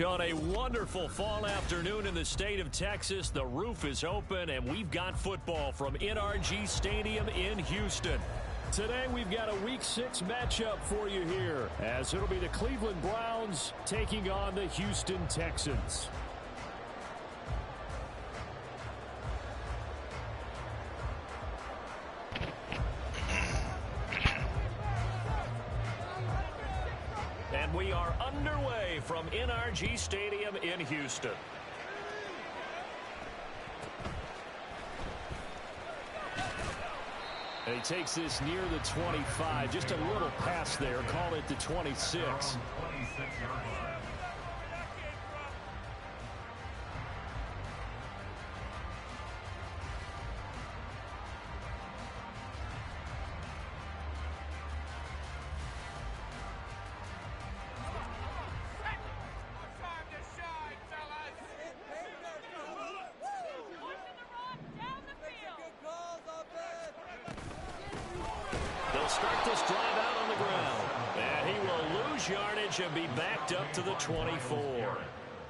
On a wonderful fall afternoon in the state of Texas, the roof is open, and we've got football from NRG Stadium in Houston. Today, we've got a Week 6 matchup for you here, as it'll be the Cleveland Browns taking on the Houston Texans. And we are underway from NRG Stadium in Houston. And he takes this near the 25. Just a little pass there. Call it the 26. Start this drive out on the ground. And he will lose yardage and be backed up to the 24.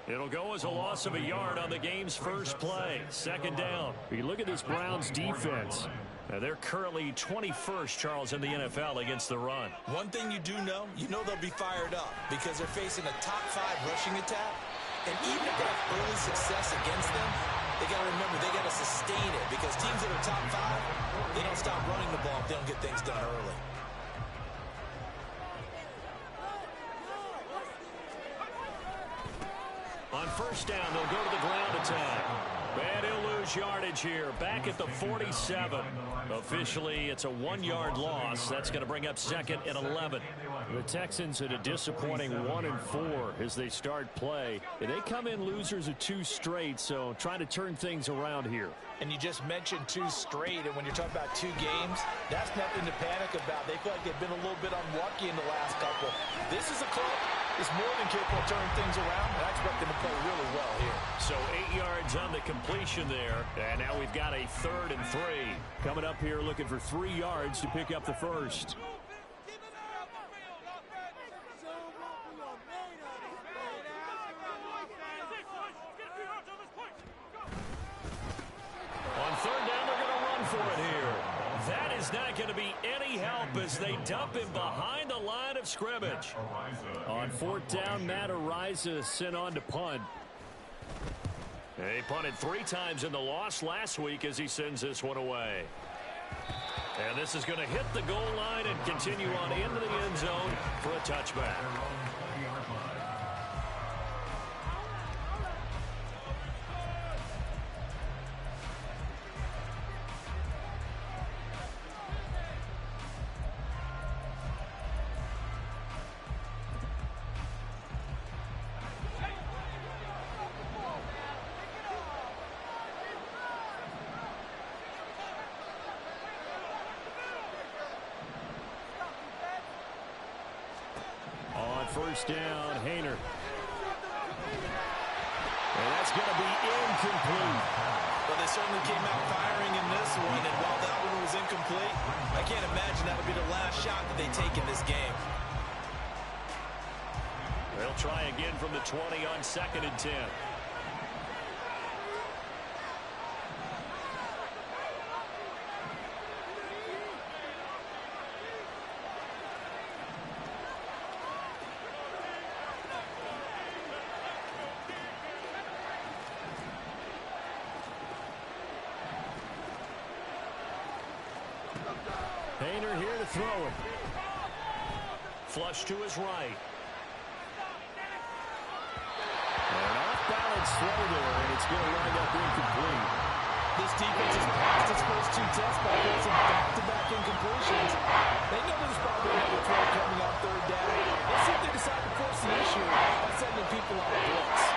It'll go as a loss of a yard on the game's first play. Second down. You look at this Browns defense. They're currently 21st, Charles, in the NFL against the run. One thing you do know, they'll be fired up because they're facing a top 5 rushing attack. And even if they have early success against them, they got to remember they got to sustain it because teams that are top 5, they don't stop running the ball if they don't get things done early. On first down, they'll go to the ground attack. And he'll lose yardage here. Back at the 47. Officially, it's a 1-yard loss. That's going to bring up second and 11. The Texans at a disappointing 1-4 as they start play. They come in losers of 2 straight, so trying to turn things around here. And you just mentioned 2 straight, and when you're talking about 2 games, that's nothing to panic about. They feel like they've been a little bit unlucky in the last couple. This is a club that's more than capable of turning things around, and I expect them to play really well here. So 8 yards on the completion there, and now we've got a 3rd and 3. Coming up here looking for 3 yards to pick up the first. On 3rd down, they're going to run for it here. That is not going to be any help as they dump him behind the line of scrimmage. On 4th down, Matt Ariza sent on to punt. He punted 3 times in the loss last week as he sends this one away. And this is going to hit the goal line and continue on into the end zone for a touchback. First down, Hayner. And that's going to be incomplete. Well, they certainly came out firing in this one, and while that one was incomplete, I can't imagine that'll be the last shot that they take in this game. They'll try again from the 20 on 2nd and 10. Hayner here to throw it. Flush to his right. An off-balance throw there, and it's going to wind up incomplete. This defense has passed its first 2 tests by forcing back-to-back incompletions. They know there's probably another throw coming on 3rd down. Let's see if they decide to force the issue by sending people on blitz.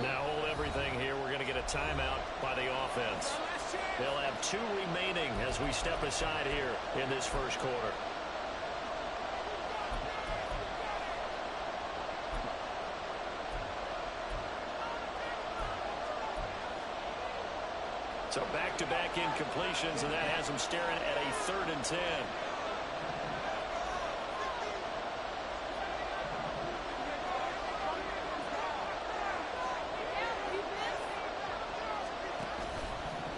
Now hold everything here. We're going to get a timeout by the offense. They'll have 2 remaining as we step aside here in this first quarter. incompletions, and that has them staring at a 3rd and 10.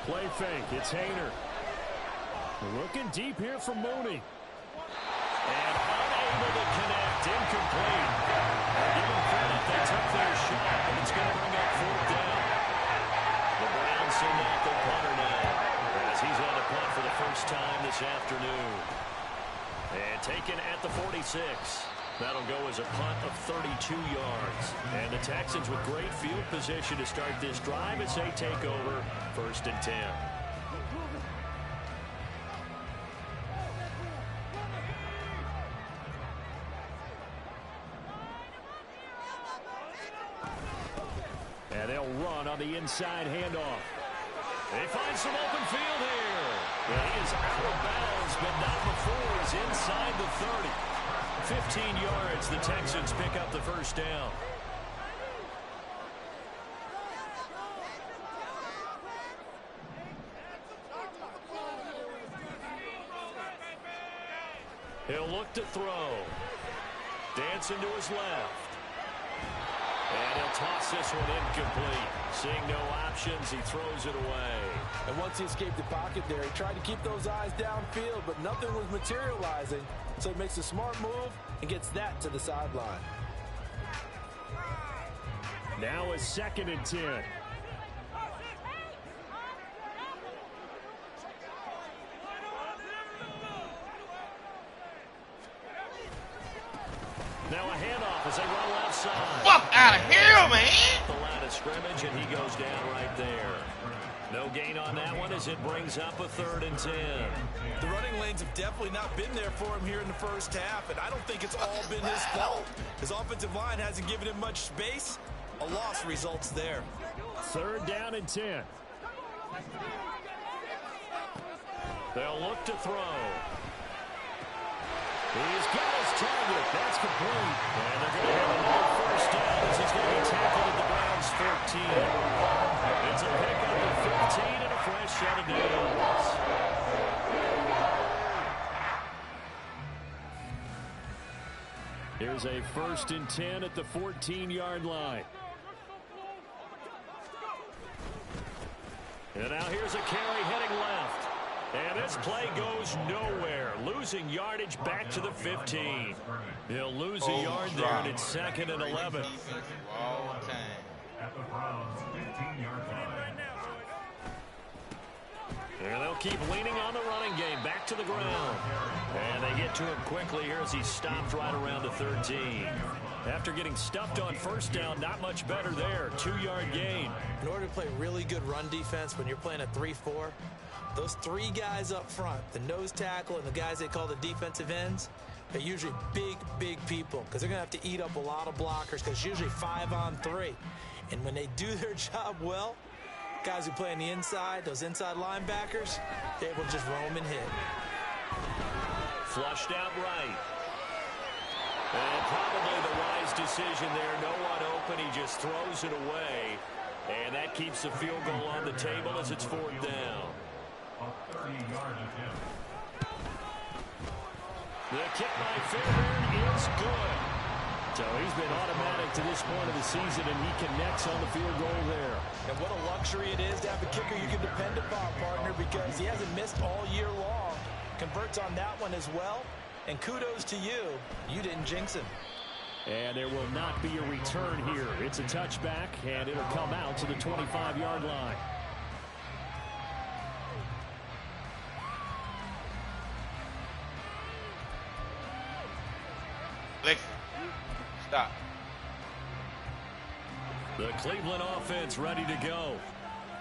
Play fake. It's Haener. Looking deep here for Mooney. And unable to connect. Incomplete. Give them credit. They took their shot, and it's going to bring up 4th down. The Browns send out their punter now, as he's on the punt for the first time this afternoon. And taken at the 46. That'll go as a punt of 32 yards. And the Texans with great field position to start this drive as they take over 1st and 10. And they'll run on the inside handoff. They find some open field here. And he is out of bounds, but not before he's inside the 30. 15 yards, the Texans pick up the first down. He'll look to throw. Dancing to his left. And he'll toss this one incomplete. Seeing no options, he throws it away. And once he escaped the pocket there, he tried to keep those eyes downfield, but nothing was materializing. So he makes a smart move and gets that to the sideline. Now a 2nd and 10. Now a handoff as they run left side. Fuck out of here, man! The line of scrimmage, and he goes down right there. No gain on that one as it brings up a 3rd and 10. The running lanes have definitely not been there for him here in the first half, and I don't think it's all been his fault. His offensive line hasn't given him much space. A loss results there. 3rd down and 10. They'll look to throw. He's got his target. That's complete. And they're going to have another first down as he's going to be tackled at the Browns' 14. It's a pickup of 15 and a fresh set of downs. Here's a 1st and 10 at the 14-yard line. And now here's a carry heading left. And this play goes nowhere. Losing yardage back to the 15. He'll lose a yard there, and it's 2nd and 11. And they'll keep leaning on the running game. Back to the ground. And they get to him quickly here as he stopped right around the 13. After getting stuffed on first down, not much better there. 2-yard gain. In order to play really good run defense when you're playing a 3-4, those 3 guys up front, the nose tackle and the guys they call the defensive ends, they're usually big people because they're going to have to eat up a lot of blockers because it's usually 5-on-3. And when they do their job well, guys who play on the inside, those inside linebackers, they're able to just roam and hit. Flushed out right. And probably the wise decision there. No one open. He just throws it away. And that keeps the field goal on the table as it's 4th down. The kick by Fairbairn is good. So he's been automatic to this point of the season, and he connects on the field goal there. And what a luxury it is to have a kicker you can depend upon, partner, because he hasn't missed all year long. Converts on that one as well. And kudos to you. You didn't jinx him. And there will not be a return here. It's a touchback, and it'll come out to the 25-yard line. Stop. The Cleveland offense ready to go.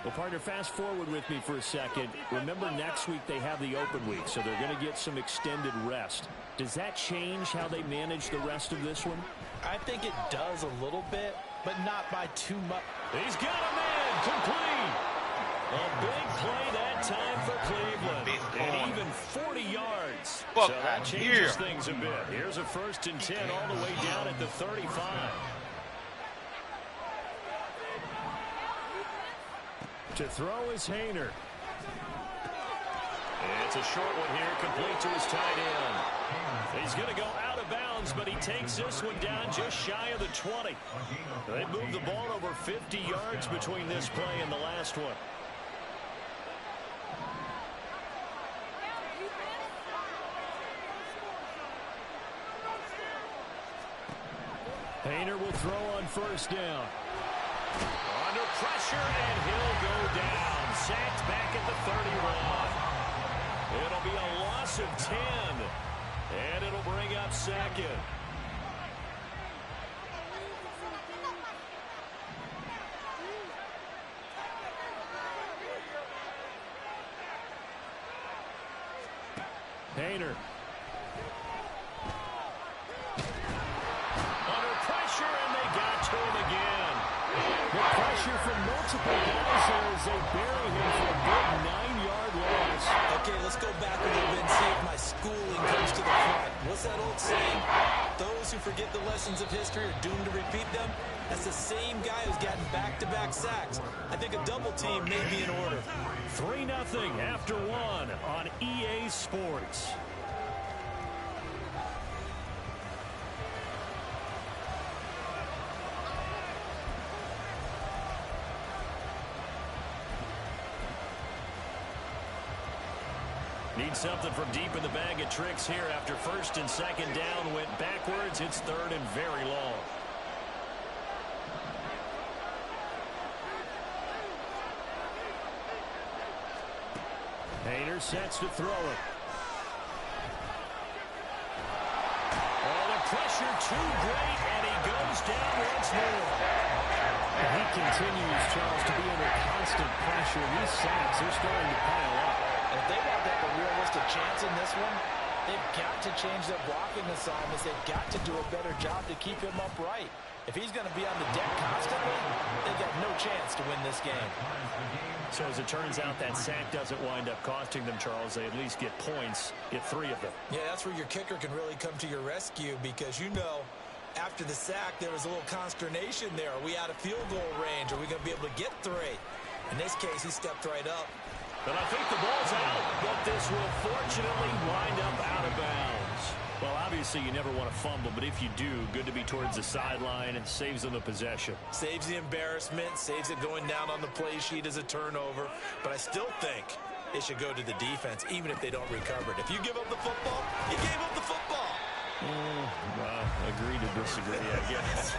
Well, partner, fast forward with me for a second. Remember, next week they have the open week, so they're going to get some extended rest. Does that change how they manage the rest of this one? I think it does a little bit, but not by too much. He's got a man complete. A big play that time for Cleveland. And even 40 yards. Fuck, so that changes things a bit. Here's a 1st and 10 all the way down at the 35. To throw is Haener. It's a short one here, complete to his tight end. He's going to go out of bounds, but he takes this one down just shy of the 20. They moved the ball over 50 yards between this play and the last one. Painter will throw on first down. Under pressure, and he'll go down. Sacked back at the 31. It'll be a loss of 10, and it'll bring up second. Painter. Under pressure, and they got to him again. The pressure from multiple guys there as they bury him for a good 9-yard loss. Okay, let's go back a little bit and see if my schooling comes to the front. What's that old saying? Those who forget the lessons of history are doomed to repeat them. That's the same guy who's gotten back-to-back sacks. I think a double team may be in order. 3-0 after 1 on EA Sports. Need something from deep in the bag of tricks here after first and second down went backwards. It's third and very long. Painter sets to throw it. Oh, the pressure too great, and he goes down once more. He continues, Charles, to be under constant pressure. These sacks are starting to pile up. And if they want to have a realistic chance in this one, they've got to change their blocking assignments. They've got to do a better job to keep him upright. If he's going to be on the deck constantly, they've got no chance to win this game. So as it turns out, that sack doesn't wind up costing them, Charles. They at least get points, get 3 of them. Yeah, that's where your kicker can really come to your rescue because, you know, after the sack, there was a little consternation there. Are we out of field goal range? Are we going to be able to get 3? In this case, he stepped right up. But I think the ball's out, but this will fortunately wind up out of bounds. Well, obviously, you never want to fumble, but if you do, good to be towards the sideline and saves them the possession. Saves the embarrassment, saves it going down on the play sheet as a turnover. But I still think it should go to the defense, even if they don't recover it. If you give up the football, you gave up the football. Agree to disagree, I guess.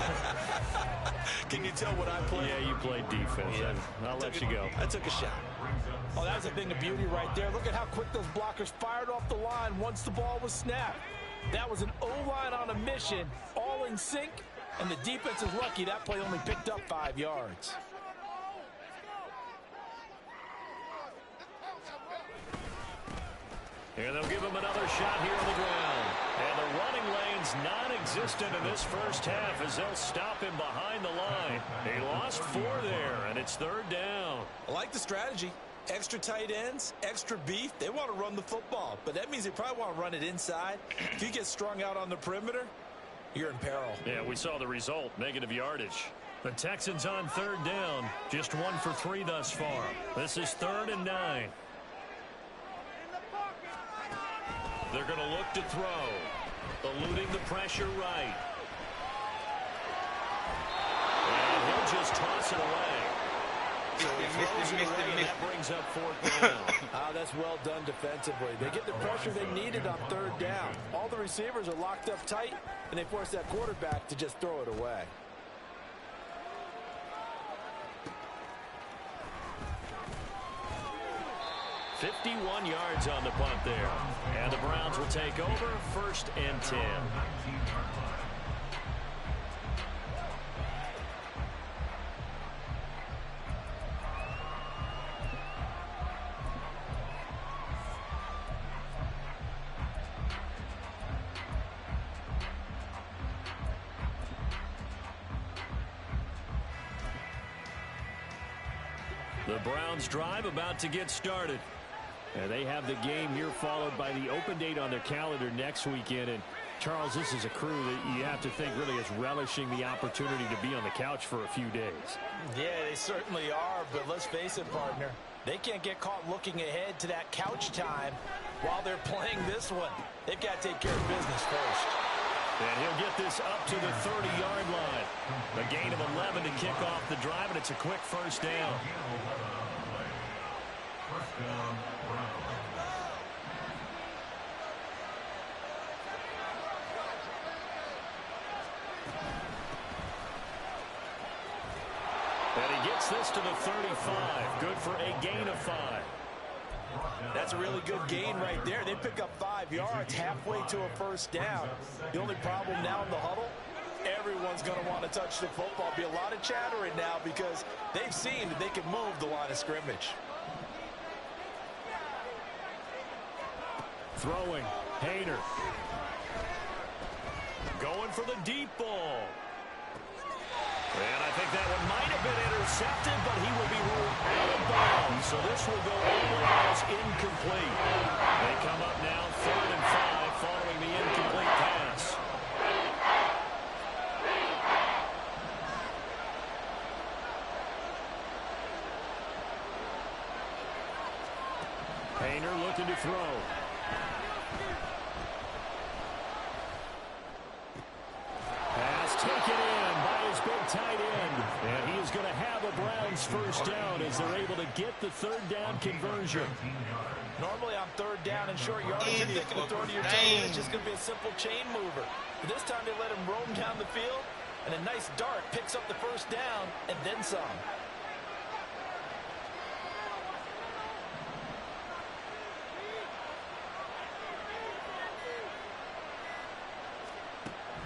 Can you tell what I played? Yeah, you played defense. Yeah. I'll let you go. I took a shot. Oh, that was a thing of beauty right there. Look at how quick those blockers fired off the line once the ball was snapped. That was an O-line on a mission, all in sync, and the defense is lucky that play only picked up 5 yards. Here they'll give him another shot here on the ground. And the running lane's non-existent in this first half as they'll stop him behind the line. He lost 4 there, and it's third down. I like the strategy. Extra tight ends, extra beef. They want to run the football, but that means they probably want to run it inside. If you get strung out on the perimeter, you're in peril. Yeah, we saw the result, negative yardage. The Texans on third down, just 1 for 3 thus far. This is 3rd and 9. They're going to look to throw, eluding the pressure right. And he'll just toss it away. So he throws it away, and that brings up 4th down. That's well done defensively. They get the pressure they needed on third down. All the receivers are locked up tight, and they force that quarterback to just throw it away. $51 yards on the punt there. And the Browns will take over 1st and 10. The Browns drive about to get started. And they have the game here followed by the open date on their calendar next weekend. And Charles, this is a crew that you have to think really is relishing the opportunity to be on the couch for a few days. Yeah, they certainly are, but let's face it, partner. They can't get caught looking ahead to that couch time while they're playing this one. They've got to take care of business first. And he'll get this up to the 30-yard line. A gain of 11 to kick off the drive, and it's a quick first down. And he gets this to the 35. Good for a gain of 5. That's a really good gain right there. They pick up 5 yards halfway to a first down. The only problem now in the huddle, everyone's going to want to touch the football. Be a lot of chattering now because they've seen that they can move the line of scrimmage. Throwing, Hader. Going for the deep ball. And I think that one might have been intercepted, but he will be ruled out of bounds. So this will go only as incomplete. They come up now 3rd and 5 following the incomplete pass. Painter looking to throw. Pass taken in by his big tight end. And he is going to have a Browns first down as they're able to get the 3rd down conversion. Normally on 3rd down and short yardage, you're thinking of throwing to your tight end. It's just going to be a simple chain mover. But this time they let him roam down the field, and a nice dart picks up the first down and then some.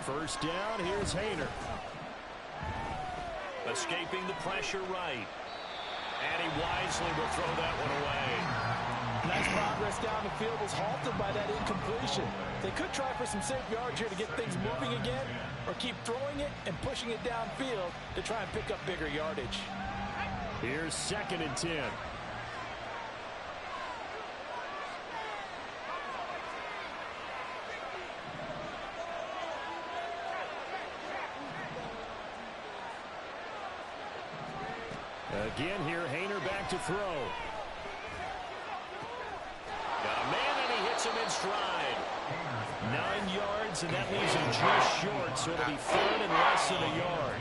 First down, here's Hader. Escaping the pressure right. And he wisely will throw that one away. Nice progress down the field was halted by that incompletion. They could try for some safe yards here to get things moving again, or keep throwing it and pushing it downfield to try and pick up bigger yardage. Here's 2nd and 10. Again here, Hader back to throw. Got a man, and he hits him in stride. 9 yards, and that leaves him just short, so it'll be 3rd and less than a yard.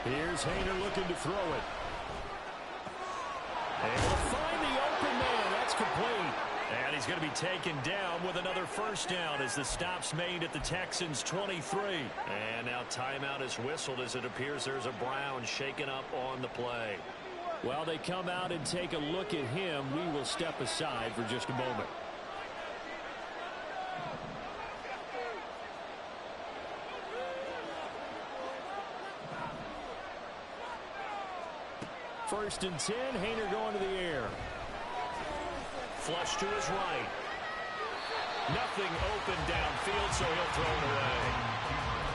Here's Hader looking to throw it. Able to find the open man. That's complete. And he's going to be taken down with another first down as the stop's made at the Texans' 23. And now timeout is whistled as it appears there's a Brown shaken up on the play. While they come out and take a look at him, we will step aside for just a moment. First and 10, Hader going to the air. Flush to his right. Nothing open downfield, so he'll throw it away.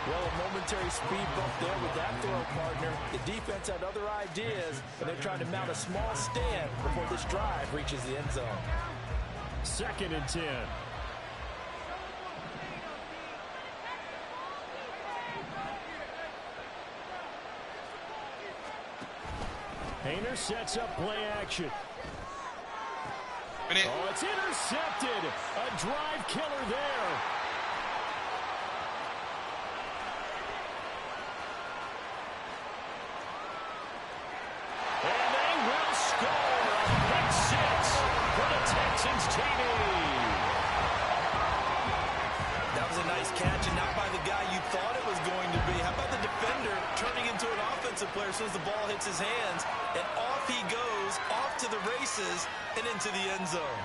Well, a momentary speed bump there with that throw partner. The defense had other ideas, and they're trying to mount a small stand before this drive reaches the end zone. 2nd and 10. Hader sets up play action. Oh, it's intercepted. A drive killer there. And they will score a pick 6 for the Texans TD. That was a nice catch, and not by the guy you thought it was going to be. How about the defender turning into an offensive player as soon as the ball hits his hands, and off he goes, off to the races, and into the end zone.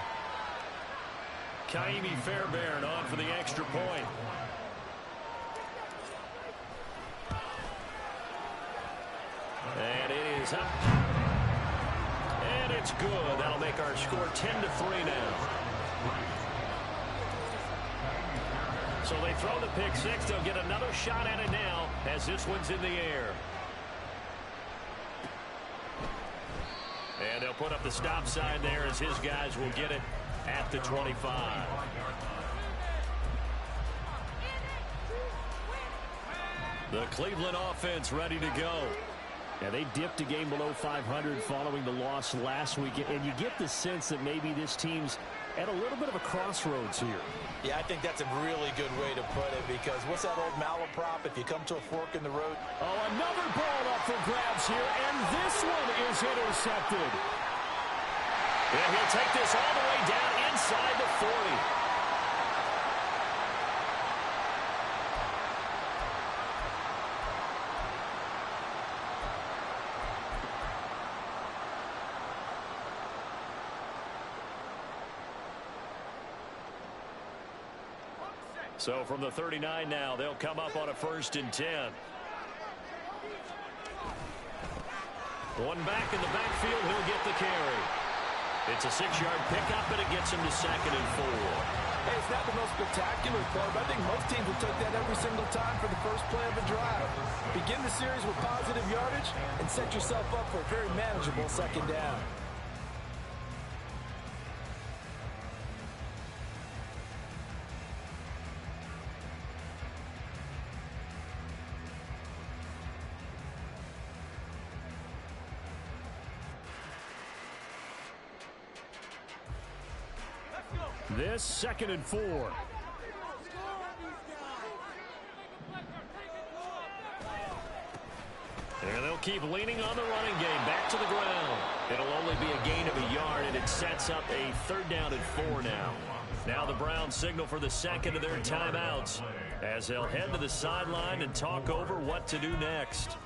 Kaimi Fairbairn on for the extra point. And it is up. And it's good. That'll make our score 10-3 now. So they throw the pick 6. They'll get another shot at it now as this one's in the air. they'll put up the stop sign there as his guys will get it at the 25. The Cleveland offense ready to go. Yeah, they dipped a game below 500 following the loss last week, and you get the sense that maybe this team's at a little bit of a crossroads here. Yeah, I think that's a really good way to put it, because what's that old malaprop? If you come to a fork in the road. Oh, another ball up for grabs here, and this one is intercepted. And he'll take this all the way down inside the 40. So from the 39 now, they'll come up on a 1st and 10. One back in the backfield, he'll get the carry. It's a 6-yard pickup, and it gets him to 2nd and 4. Hey, it's not the most spectacular play, but I think most teams will take that every single time for the first play of a drive. Begin the series with positive yardage and set yourself up for a very manageable 2nd down. This 2nd and 4. And they'll keep leaning on the running game. Back to the ground. It'll only be a gain of a yard, and it sets up a 3rd down and 4 now. Now the Browns signal for the 2nd of their timeouts as they'll head to the sideline and talk over what to do next.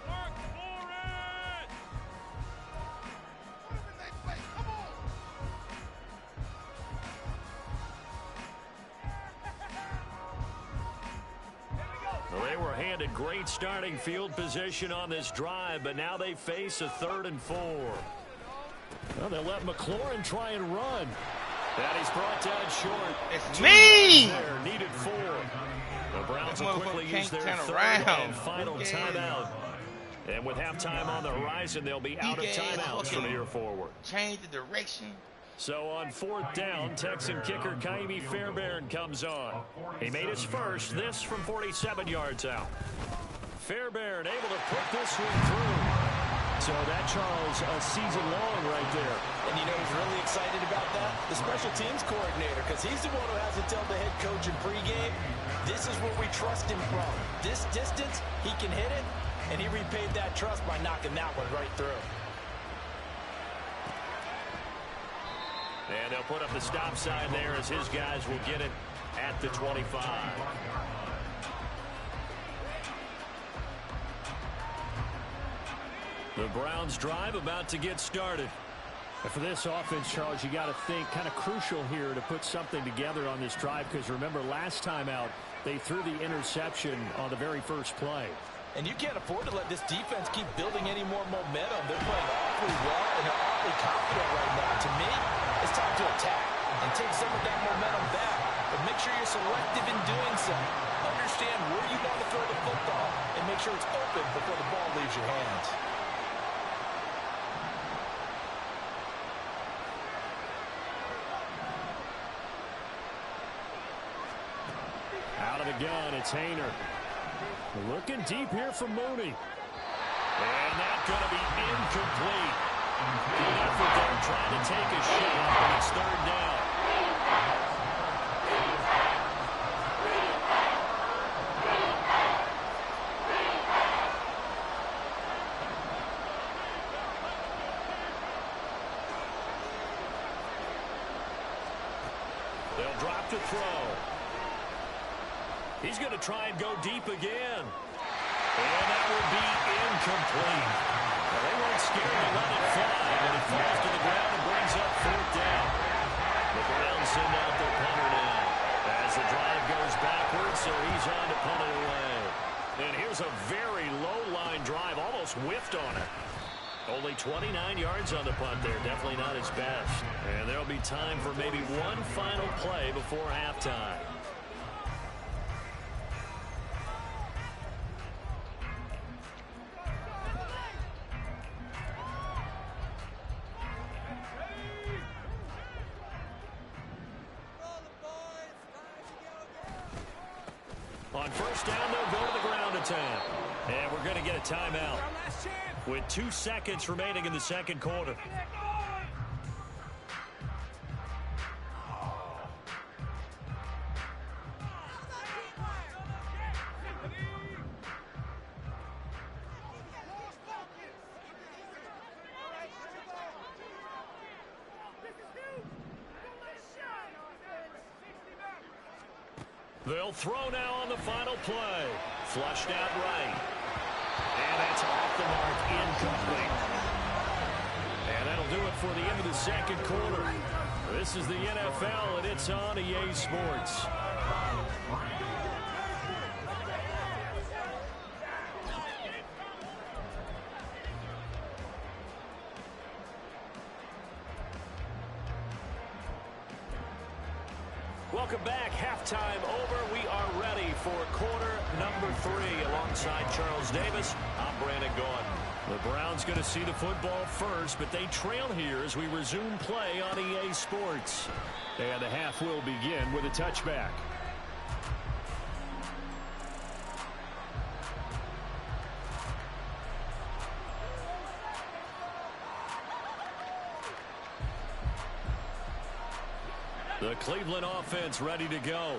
They were handed great starting field position on this drive, but now they face a 3rd and 4. Well, they'll let McLaurin try and run. And he's brought down short. It's me! There, needed 4. The Browns will quickly use their turn 3rd around. and final timeout. And with halftime on the horizon, they'll be out of timeouts from here forward. Change the direction. So on 4th down, Texan kicker Kaimi Fairbairn comes on. He made his first, this from 47 yards out. Fairbairn able to put this one through. So that, Charles, a season long right there. And you know who's really excited about that? The special teams coordinator, because he's the one who has to tell the head coach in pregame, this is where we trust him from. This distance, he can hit it, and he repaid that trust by knocking that one right through. And they'll put up the stop sign there as his guys will get it at the 25. The Browns drive about to get started. And for this offense, Charles, you got to think kind of crucial here to put something together on this drive, because remember last time out they threw the interception on the very first play. And you can't afford to let this defense keep building any more momentum. They're playing awfully well, and they're awfully confident right now. To me, it's time to attack and take some of that momentum back. But make sure you're selective in doing so. Understand where you want to throw the football and make sure it's open before the ball leaves your hands. Out of the gun, it's Hayner. Looking deep here for Mooney. And that's going to be incomplete. Good effort there trying to take a shot, and it's 3rd down. They'll drop to throw. He's going to try and go deep again. And that would be incomplete. Well, they weren't scared to let it fly, but it falls to the ground and brings up 4th down. The Browns send out their punter now as the drive goes backwards, so he's on to punt it away. And here's a very low-line drive, almost whiffed on it. Only 29 yards on the punt there, definitely not his best. And there'll be time for maybe one final play before halftime. On first down, they'll go to the ground attack. And we're going to get a timeout with 2 seconds remaining in the second quarter. They'll throw now on the final play. Flushed out right. And that's off the mark, incomplete. And that'll do it for the end of the second quarter. This is the NFL, and it's on EA Sports. Welcome back. Halftime over. We are ready for quarter number 3. Alongside Charles Davis, I'm Brandon Gaudin. The Browns going to see the football first, but they trail here as we resume play on EA Sports. And the half will begin with a touchback. The Cleveland offense ready to go.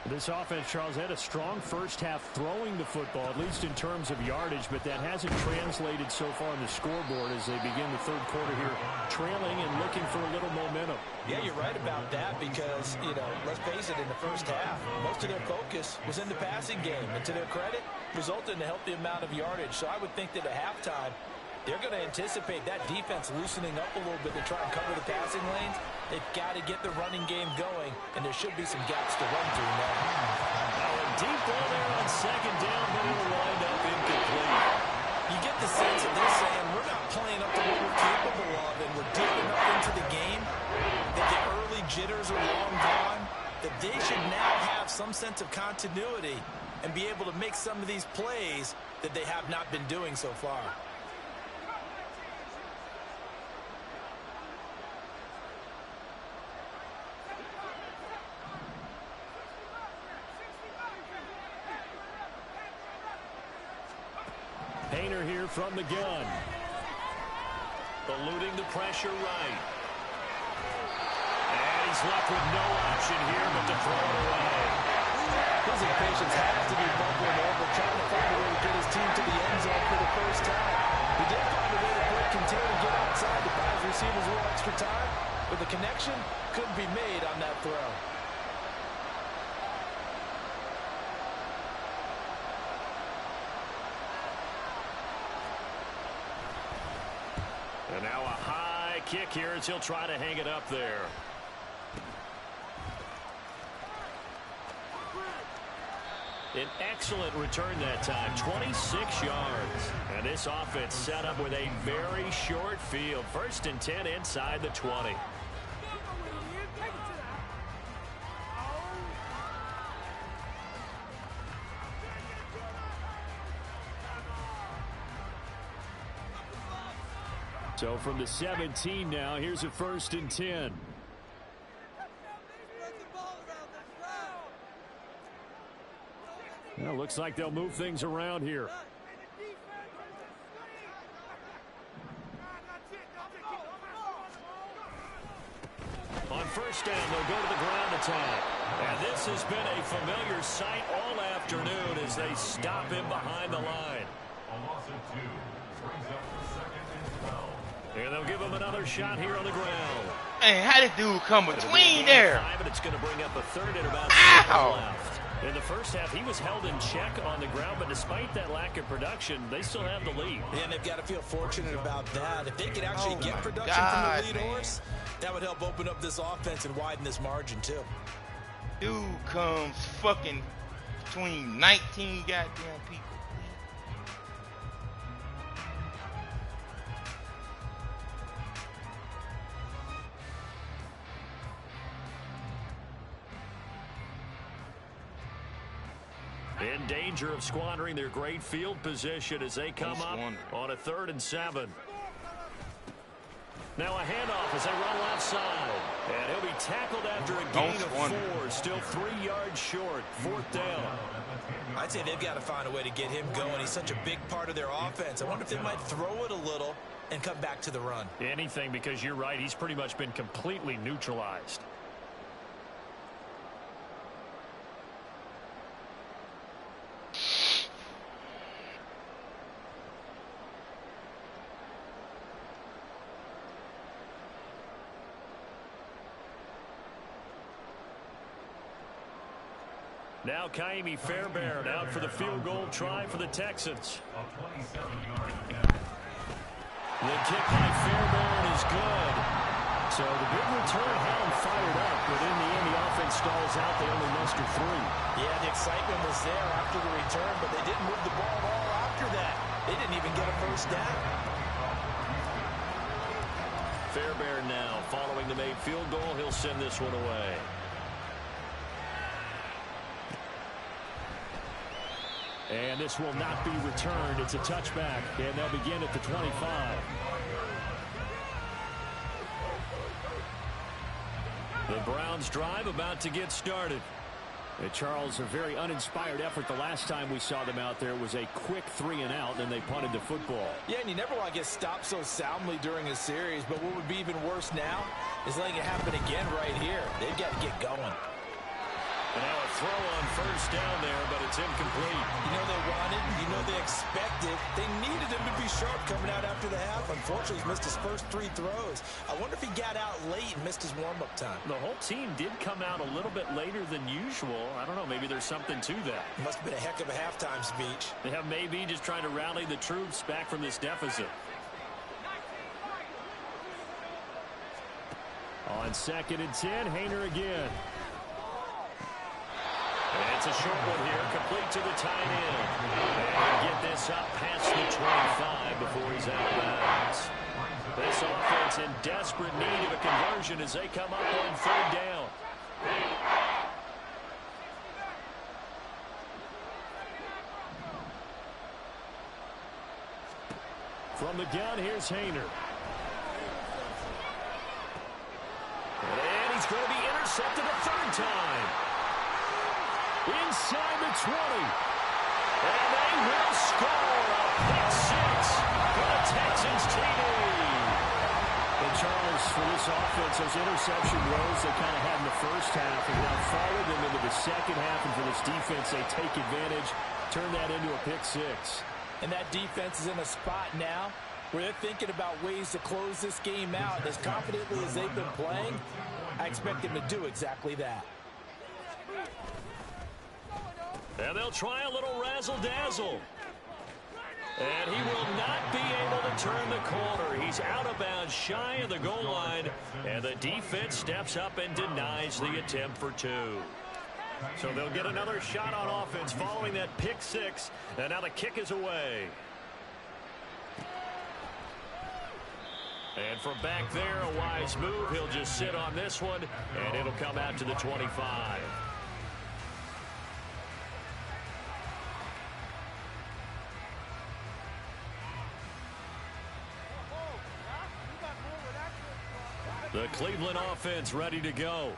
This offense, Charles, had a strong first half throwing the football, at least in terms of yardage, but that hasn't translated so far on the scoreboard as they begin the third quarter here, trailing and looking for a little momentum. Yeah, you're right about that because, let's face it, in the first half, most of their focus was in the passing game. And to their credit, resulted in a healthy amount of yardage. So I would think that at halftime, they're going to anticipate that defense loosening up a little bit to try and cover the passing lanes. They've got to get the running game going, and there should be some gaps to run through now. Now a deep ball there on second down, but it'll wind up incomplete. You get the sense that they're saying we're not playing up to what we're capable of, and we're deep enough into the game that the early jitters are long gone, that they should now have some sense of continuity and be able to make some of these plays that they have not been doing so far. Painter here from the gun. Eluding the pressure right. And he's left with no option here but to throw it away. His impatience has to be bubbling over, trying to find a way to get his team to the end zone for the first time. He did find a way to break contain and get outside to buy his receivers a little extra time, but the connection couldn't be made on that throw. And now a high kick here as he'll try to hang it up there. An excellent return that time, 26 yards. And this offense set up with a very short field. 1st and 10 inside the 20. So from the 17 now, here's a 1st and 10. Well, looks like they'll move things around here. On first down, they'll go to the ground attack. And this has been a familiar sight all afternoon as they stop him behind the line. And they'll give him another shot here on the ground. Hey, how did dude come between there? And it's going to bring up a third and about left. In the first half, he was held in check on the ground, but despite that lack of production, they still have the lead. And they've got to feel fortunate about that. If they could actually get production from the lead horse, that would help open up this offense and widen this margin too. Dude comes fucking between 19 goddamn people. In danger of squandering their great field position as they come up on a 3rd and 7. Now a handoff as they run left side. And he'll be tackled after a gain of 4. Still 3 yards short. 4th down. I'd say they've got to find a way to get him going. He's such a big part of their offense. I wonder if they might throw it a little and come back to the run. Anything, because you're right. He's pretty much been completely neutralized. Now Kaimi Fairbairn out for the field goal try for the Texans. The kick by Fairbairn is good. So the big return had him fired up, but in the end the offense stalls out. They only muster 3. Yeah, the excitement was there after the return, but they didn't move the ball at all after that. They didn't even get a first down. Fairbairn now following the made field goal. He'll send this one away. And this will not be returned. It's a touchback, and they'll begin at the 25. The Browns drive about to get started. And Charles, a very uninspired effort. The last time we saw them out there was a quick 3-and-out, and they punted the football. Yeah, and you never want to get stopped so soundly during a series, but what would be even worse now is letting it happen again right here. They've got to get going. And now a throw on first down there, but it's incomplete. You know they wanted, you know they expected. They needed him to be sharp coming out after the half. Unfortunately, he's missed his first 3 throws. I wonder if he got out late and missed his warm-up time. The whole team did come out a little bit later than usual. I don't know, maybe there's something to that. Must have been a heck of a halftime speech. Yeah, maybe just trying to rally the troops back from this deficit. On 2nd and 10, Hayner again. And it's a short one here, complete to the tight end. And get this up past the 25 before he's out of bounds. This offense in desperate need of a conversion as they come up on 3rd down. From the gun, here's Hayner. And he's going to be intercepted a 3rd time. Inside the 20. And they will score a pick 6 for the Texans TD. And Charles, for this offense, those interception rows they kind of had in the first half have now followed them into the second half. And for this defense, they take advantage, turn that into a pick 6. And that defense is in a spot now where they're thinking about ways to close this game out. As confidently as they've been playing, I expect them to do exactly that. And they'll try a little razzle-dazzle. And he will not be able to turn the corner. He's out of bounds, shy of the goal line. And the defense steps up and denies the attempt for 2. So they'll get another shot on offense following that pick 6. And now the kick is away. And from back there, a wise move. He'll just sit on this one, and it'll come out to the 25. The Cleveland offense ready to go.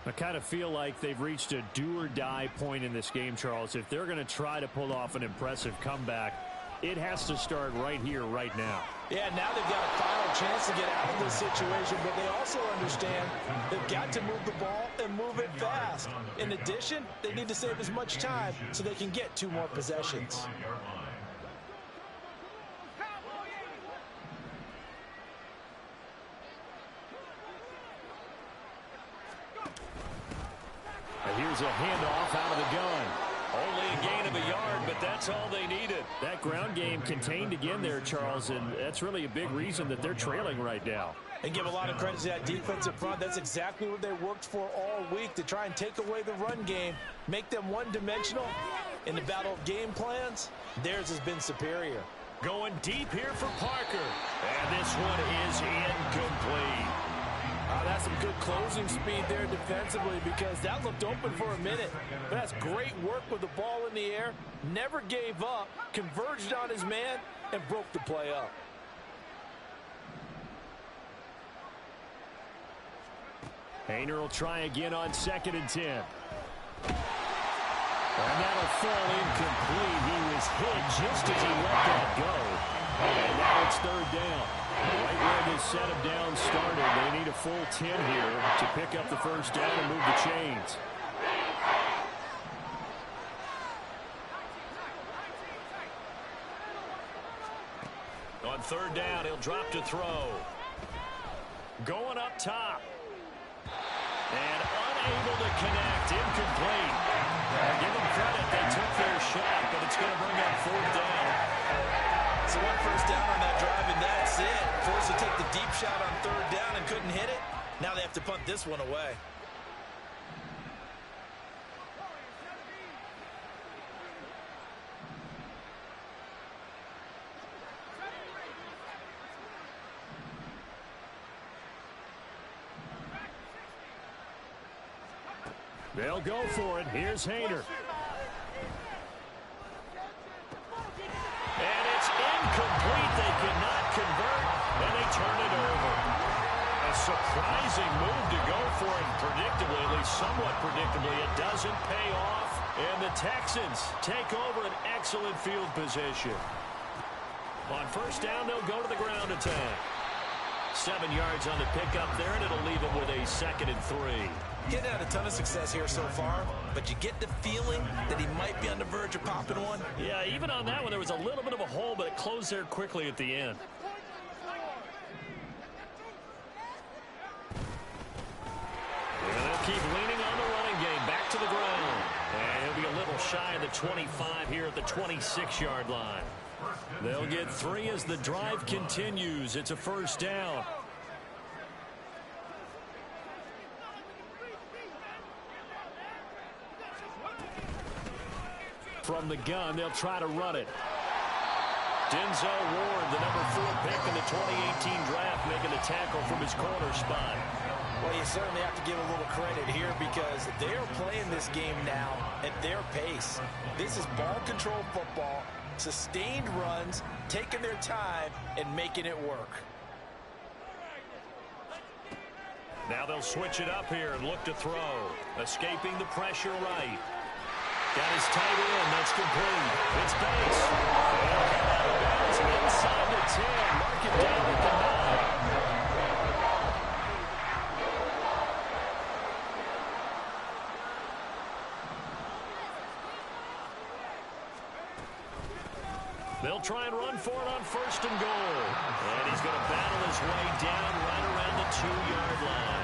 I kind of feel like they've reached a do-or-die point in this game, Charles. If they're going to try to pull off an impressive comeback, it has to start right here, right now. Yeah, now they've got a final chance to get out of this situation, but they also understand they've got to move the ball and move it fast. In addition, they need to save as much time so they can get 2 more possessions. Here's a handoff out of the gun. Only a gain of a yard, but that's all they needed. That ground game contained again there, Charles, and that's really a big reason that they're trailing right now. And give a lot of credit to that defensive front. That's exactly what they worked for all week, to try and take away the run game, make them one-dimensional. In the battle of game plans, theirs has been superior. Going deep here for Parker. And this one is incomplete. That's some good closing speed there defensively, because that looked open for a minute. But that's great work with the ball in the air. Never gave up, converged on his man, and broke the play up. Hayner will try again on 2nd and 10. And that'll fall incomplete. He was hit just as he let that go. And now it's 3rd down. Right where this setup down started, they need a full 10 here to pick up the 1st down and move the chains. On 3rd down, he'll drop to throw. Going up top. And unable to connect. Incomplete. Give them credit. They took their shot, but it's going to bring up 4th down. So 1 first down on that drive, and that's it. Forced to take the deep shot on 3rd down and couldn't hit it. Now they have to punt this one away. They'll go for it. Here's Hayner. And it's incomplete. They cannot convert, and they turn it over. A surprising move to go for it. Predictably, at least somewhat predictably, it doesn't pay off. And the Texans take over an excellent field position. On 1st down, they'll go to the ground attack. 7 yards on the pickup there, and it'll leave them with a 2nd and 3. Getting had a ton of success here so far, but you get the feeling that he might be on the verge of popping one. Yeah, even on that one, there was a little bit of a hole, but it closed there quickly at the end. And they'll keep leaning on the running game. Back to the ground. And he'll be a little shy of the 25 here at the 26-yard line. They'll get 3 as the drive continues. It's a 1st down. From the gun, they'll try to run it. Denzel Ward, the number 4 pick in the 2018 draft, making the tackle from his corner spot. Well, you certainly have to give a little credit here because they are playing this game now at their pace. This is ball control football, sustained runs, taking their time, and making it work. Now they'll switch it up here and look to throw. Escaping the pressure right. Got his tight end. That's complete. It's Bates. Out of bounds inside the 10. Mark it down at the 9. They'll try and run for it on 1st and goal. And he's going to battle his way down right around the 2-yard line.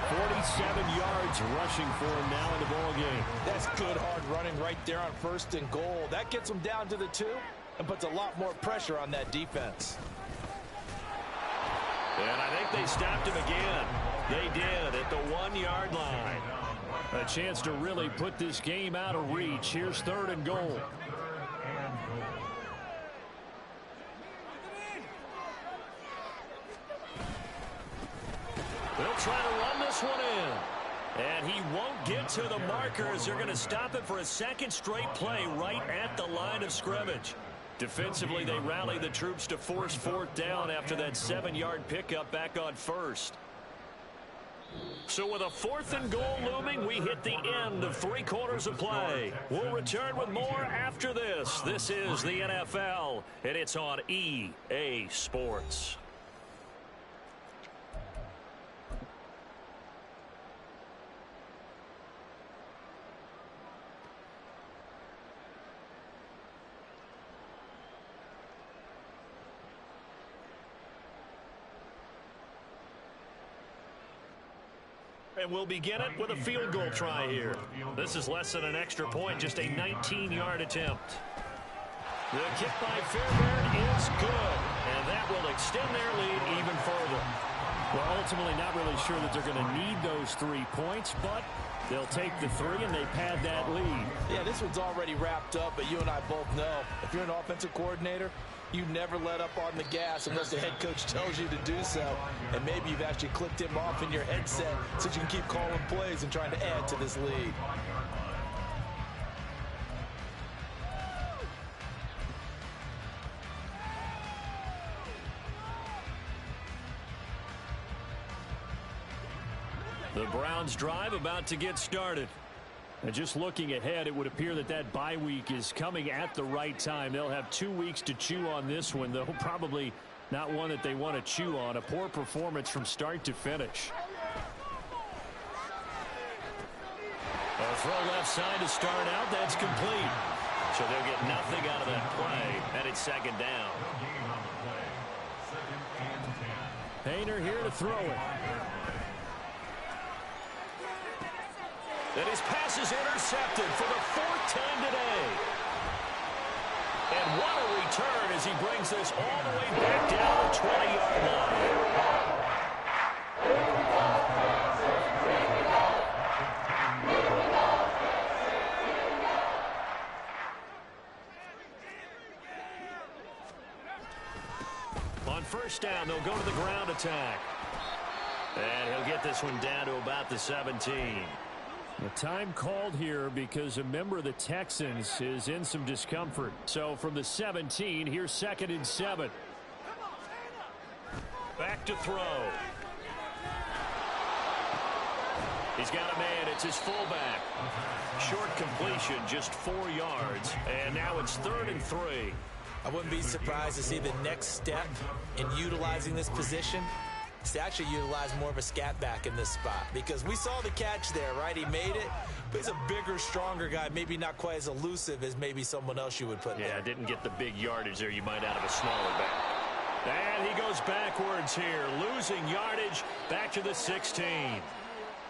47 yards rushing for him now in the ball game. That's good hard running right there on 1st and goal. That gets him down to the 2 and puts a lot more pressure on that defense. And I think they stopped him again. They did at the 1-yard line. A chance to really put this game out of reach. Here's 3rd and goal. They'll try to run this one in. And he won't get to the markers. They're going to stop it for a 2nd straight play right at the line of scrimmage. Defensively, they rally the troops to force 4th down after that 7-yard pickup back on 1st. So with a 4th and goal looming, we hit the end of 3 quarters of play. We'll return with more after this. This is the NFL, and it's on EA Sports. And we'll begin it with a field goal try here. This is less than an extra point, just a 19-yard attempt. The kick by Fairbairn is good, and that will extend their lead even further. Well, ultimately not really sure that they're going to need those 3 points, but they'll take the 3 and they pad that lead. Yeah, this one's already wrapped up, but you and I both know if you're an offensive coordinator, you never let up on the gas unless the head coach tells you to do so. And maybe you've actually clicked him off in your headset so you can keep calling plays and trying to add to this lead. The Browns drive about to get started. And just looking ahead, it would appear that that bye week is coming at the right time. They'll have 2 weeks to chew on this one, though probably not one that they want to chew on. A poor performance from start to finish. A throw left side to start out. That's complete. So they'll get nothing out of that play, and it's second down. Hayner here to throw it. And his pass is intercepted for the 4th time today. And what a return as he brings this all the way back down the 20-yard line. On first down, they'll go to the ground attack. And he'll get this one down to about the 17. The time called here because a member of the Texans is in some discomfort. So from the 17, here's 2nd and 7. Back to throw. He's got a man. It's his fullback. Short completion, just 4 yards. And now it's 3rd and 3. I wouldn't be surprised to see the next step in utilizing this position is to actually utilize more of a scat back in this spot, because we saw the catch there, right? He made it, but he's a bigger, stronger guy, maybe not quite as elusive as maybe someone else you would put there. Yeah, didn't get the big yardage there you might out of a smaller back. And he goes backwards here, losing yardage back to the 16.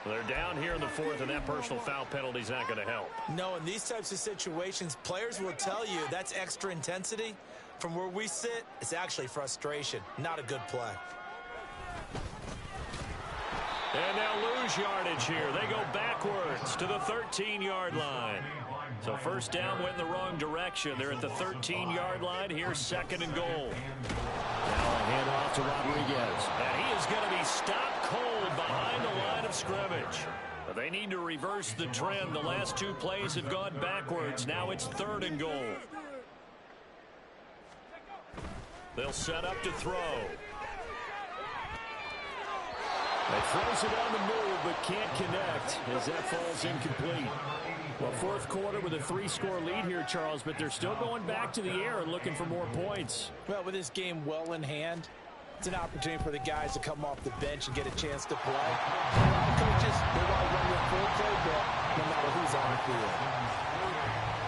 Well, they're down here in the 4th, and that personal foul penalty is not going to help. No, in these types of situations, players will tell you that's extra intensity. From where we sit, it's actually frustration, not a good play. And they'll lose yardage here. They go backwards to the 13-yard line. So first down went in the wrong direction. They're at the 13-yard line. Here's 2nd and goal. Now a handoff to Rodriguez. And he is going to be stopped cold behind the line of scrimmage. But they need to reverse the trend. The last 2 plays have gone backwards. Now it's 3rd and goal. They'll set up to throw. He throws it on the move, but can't connect as that falls incomplete. Well, 4th quarter with a 3-score lead here, Charles, but they're still going back to the air and looking for more points. Well, with this game well in hand, it's an opportunity for the guys to come off the bench and get a chance to play. The coaches, they want to run their full playbook no matter who's on the field.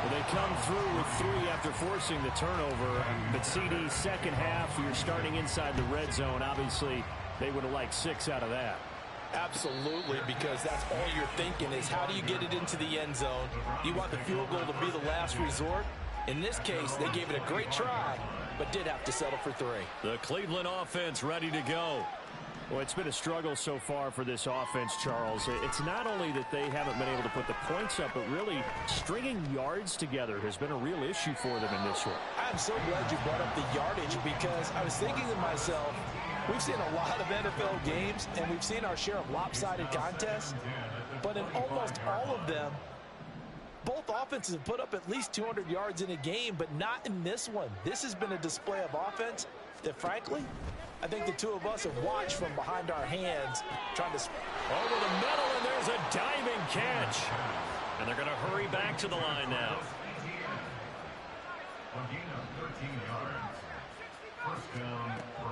Well, they come through with 3 after forcing the turnover, but CD, second half, you're starting inside the red zone. Obviously, they would have liked 6 out of that. Absolutely, because that's all you're thinking is how do you get it into the end zone? Do you want the field goal to be the last resort? In this case, they gave it a great try, but did have to settle for 3. The Cleveland offense ready to go. Well, it's been a struggle so far for this offense, Charles. It's not only that they haven't been able to put the points up, but really stringing yards together has been a real issue for them in this one. I'm so glad you brought up the yardage, because I was thinking to myself, we've seen a lot of NFL games, and we've seen our share of lopsided contests, but in almost all of them, both offenses have put up at least 200 yards in a game, but not in this one. This has been a display of offense that, frankly, I think the 2 of us have watched from behind our hands, trying to... Over the middle, and there's a diving catch. And they're going to hurry back to the line now.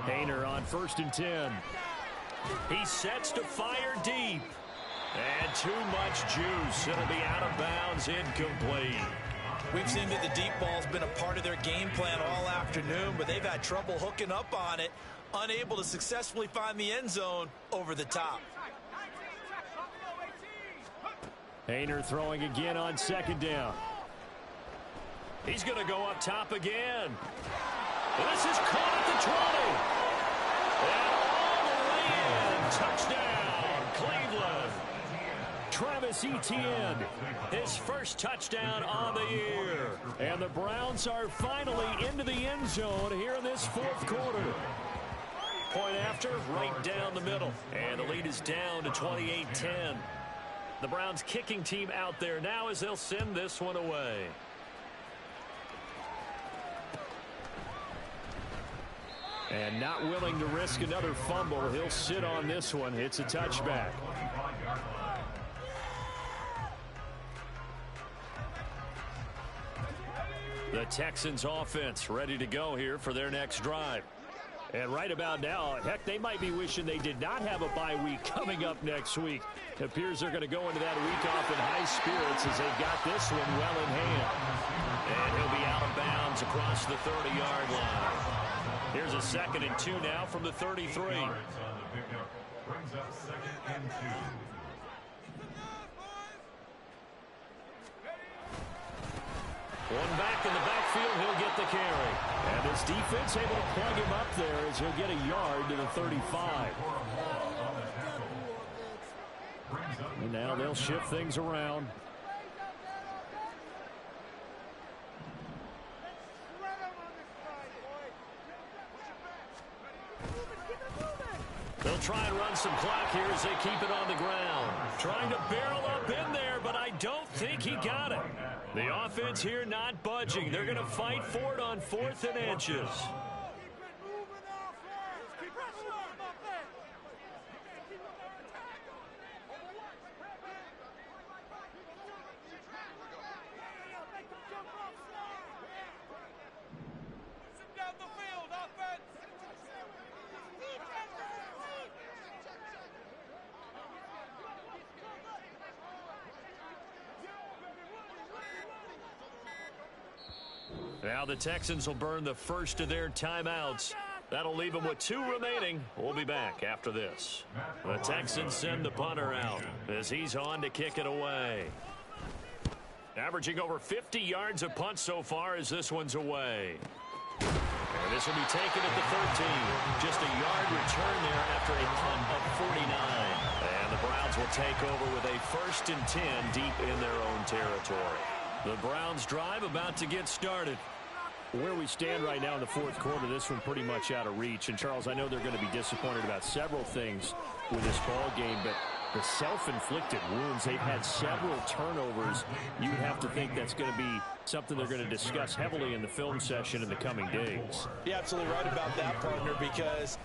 Hayner on 1st and 10. He sets to fire deep. And too much juice. It'll be out of bounds, incomplete. We've seen that the deep ball's been a part of their game plan all afternoon, but they've had trouble hooking up on it, unable to successfully find the end zone over the top. Hayner throwing again on 2nd down. He's going to go up top again. This is caught at the 20. And all the way in. Touchdown, Cleveland. Travis Etienne, his first touchdown on the year. And the Browns are finally into the end zone here in this 4th quarter. Point after, right down the middle. And the lead is down to 28-10. The Browns kicking team out there now as they'll send this one away. And not willing to risk another fumble. He'll sit on this one. It's a touchback. The Texans offense ready to go here for their next drive. And right about now, heck, they might be wishing they did not have a bye week coming up next week. It appears they're going to go into that week off in high spirits as they've got this one well in hand. And he'll be out of bounds across the 30-yard line. Here's a 2nd and 2 now from the 33. One back in the backfield, he'll get the carry. And this defense able to plug him up there as he'll get a yard to the 35. And now they'll shift things around. They'll try and run some clock here as they keep it on the ground. Trying to barrel up in there, but I don't think he got it. The offense here not budging. They're going to fight for it on 4th and inches. Now the Texans will burn the first of their timeouts. That'll leave them with 2 remaining. We'll be back after this. The Texans send the punter out as he's on to kick it away. Averaging over 50 yards a punt so far as this one's away. And this will be taken at the 13. Just a yard return there after a punt of 49. And the Browns will take over with a 1st and 10 deep in their own territory. The Browns drive about to get started. Where we stand right now in the 4th quarter, this one pretty much out of reach. And, Charles, I know they're going to be disappointed about several things with this ball game, but the self-inflicted wounds, they've had several turnovers. You would have to think that's going to be something they're going to discuss heavily in the film session in the coming days. You're absolutely right about that, partner, because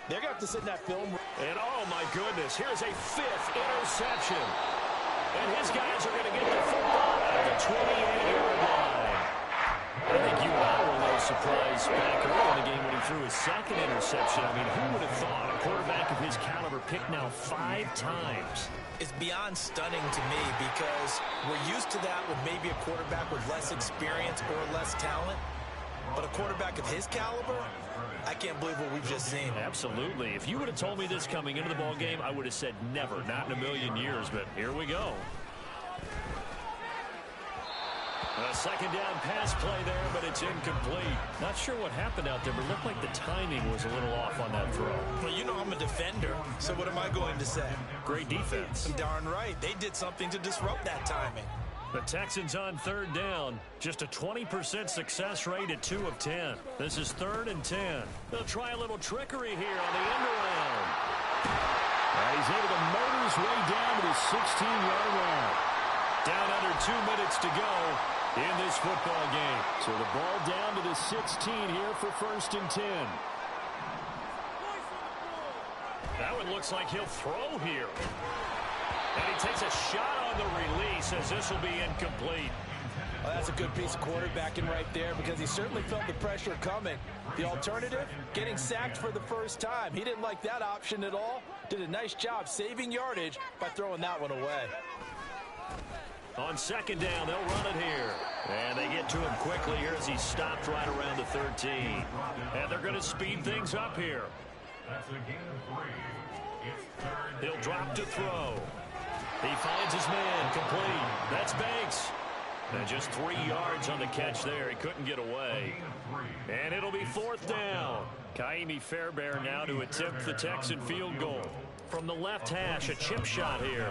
they're going to have to sit in that film. And, oh, my goodness, here's a 5th interception. And his guys are going to get the football at the 28-yard line. I think you and I were a little surprised back early in the game when he threw his 2nd interception. I mean, who would have thought a quarterback of his caliber picked now 5 times? It's beyond stunning to me because we're used to that with maybe a quarterback with less experience or less talent. But a quarterback of his caliber, I can't believe what we've just seen. Absolutely. If you would have told me this coming into the ball game, I would have said never, not in a million years. But here we go. A 2nd down pass play there, but it's incomplete. Not sure what happened out there, but it looked like the timing was a little off on that throw. Well, you know I'm a defender, so what am I going to say? Great defense. Darn right. They did something to disrupt that timing. The Texans on 3rd down. Just a 20% success rate at 2 of 10. This is 3rd and 10. They'll try a little trickery here on the end around. He's able to motor his way down to the 16-yard line. Down under 2 minutes to go in this football game. So the ball down to the 16 here for 1st and 10. That one looks like he'll throw here. And he takes a shot on the release as this will be incomplete. Well, that's a good piece of quarterbacking right there because he certainly felt the pressure coming. The alternative, getting sacked for the first time. He didn't like that option at all. Did a nice job saving yardage by throwing that one away. On 2nd down, they'll run it here. And they get to him quickly here as he's stopped right around the 13. And they're going to speed things up here. He'll drop to throw. He finds his man, complete. That's Banks. And just 3 yards on the catch there. He couldn't get away. And it'll be 4th down. Kaimi Fairbairn now to attempt the Texan field goal. From the left hash, a chip shot here.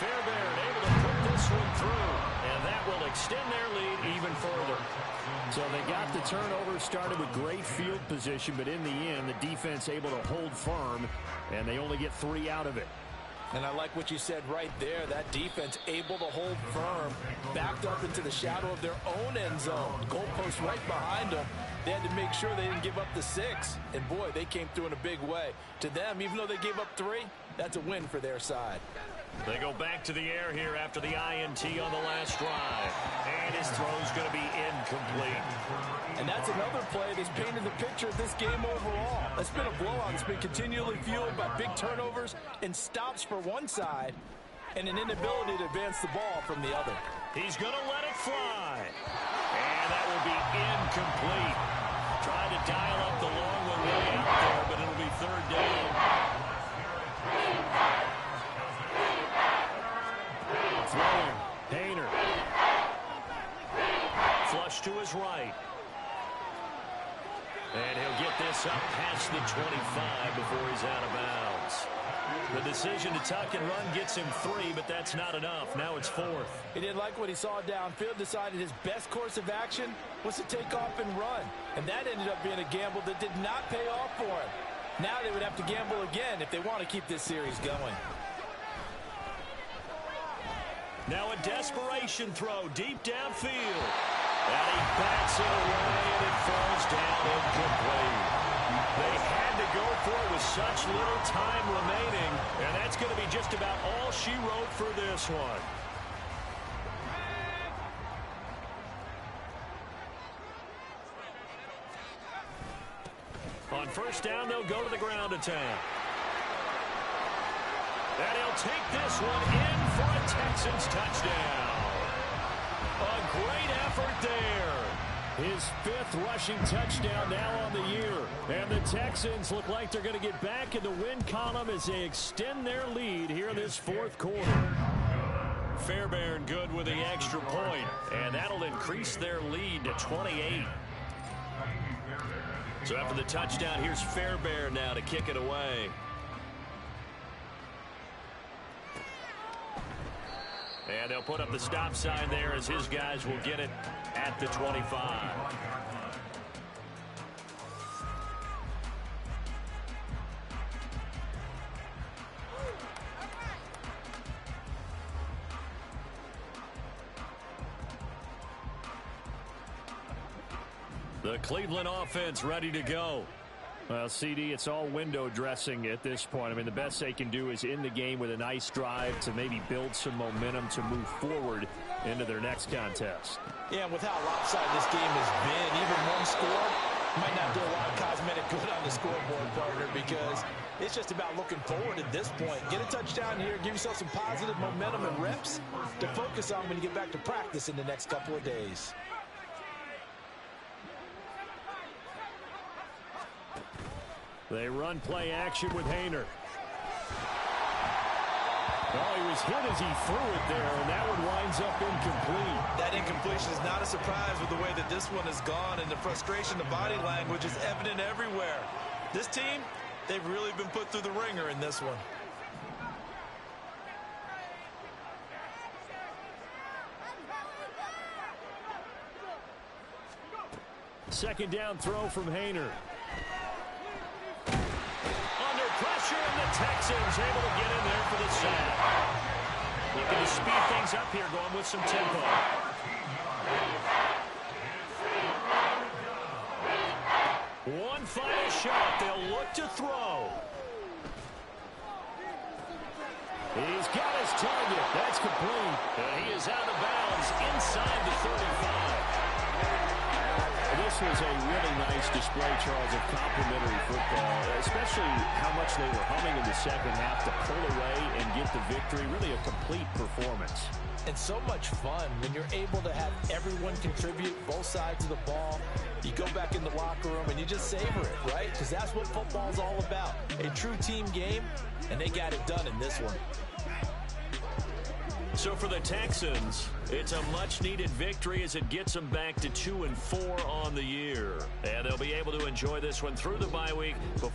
Fairbairn able to put this one through, and that will extend their lead even further. So they got the turnover, started with great field position, but in the end, the defense able to hold firm, and they only get 3 out of it. And I like what you said right there. That defense able to hold firm, backed up into the shadow of their own end zone. Goalpost right behind them. They had to make sure they didn't give up the 6. And, boy, they came through in a big way. To them, even though they gave up 3, that's a win for their side. They go back to the air here after the INT on the last drive. And his throw's going to be incomplete. And that's another play that's painted the picture of this game overall. It's been a blowout that's been continually fueled by big turnovers and stops for one side and an inability to advance the ball from the other. He's going to let it fly. And that will be incomplete. Trying to dial up the long one way out there, but it'll be third down. Throwing. Haener. Flush to his right. And he'll get this up past the 25 before he's out of bounds. The decision to tuck and run gets him 3, but that's not enough. Now it's 4th. He didn't like what he saw downfield, decided his best course of action was to take off and run. And that ended up being a gamble that did not pay off for him. Now they would have to gamble again if they want to keep this series going. Now a desperation throw deep downfield. And he bats it away, and it falls down incomplete. They had to go for it with such little time remaining, and that's going to be just about all she wrote for this one. On first down, they'll go to the ground attack. And he'll take this one in for a Texans touchdown. A great effort there. His 5th rushing touchdown now on the year. And the Texans look like they're going to get back in the win column as they extend their lead here in this 4th quarter. Fairbairn good with the extra point, and that'll increase their lead to 28. So after the touchdown, here's Fairbairn now to kick it away. And they'll put up the stop sign there as his guys will get it at the 25. The Cleveland offense ready to go. Well, CD, it's all window dressing at this point. I mean, the best they can do is in the game with a nice drive to maybe build some momentum to move forward into their next contest. Yeah, and with how lopsided this game has been, even one score might not do a lot of cosmetic good on the scoreboard, partner, because it's just about looking forward at this point. Get a touchdown here, give yourself some positive momentum and reps to focus on when you get back to practice in the next couple of days. They run play action with Haener. Oh, he was hit as he threw it there, and that one winds up incomplete. That incompletion is not a surprise with the way that this one has gone, and the frustration, the body language is evident everywhere. This team, they've really been put through the ringer in this one. Second down throw from Haener. Pressure, and the Texans able to get in there for the sack. Looking to speed things up here, going with some tempo. One final shot. They'll look to throw. He's got his target. That's complete. And he is out of bounds inside the 35. This was a really nice display, Charles, of complimentary football, especially how much they were humming in the second half to pull away and get the victory. Really a complete performance. And so much fun when you're able to have everyone contribute, both sides of the ball. You go back in the locker room and you just savor it, right? Because that's what football's all about. A true team game, and they got it done in this one. So for the Texans, it's a much-needed victory as it gets them back to 2-4 on the year. And they'll be able to enjoy this one through the bye week before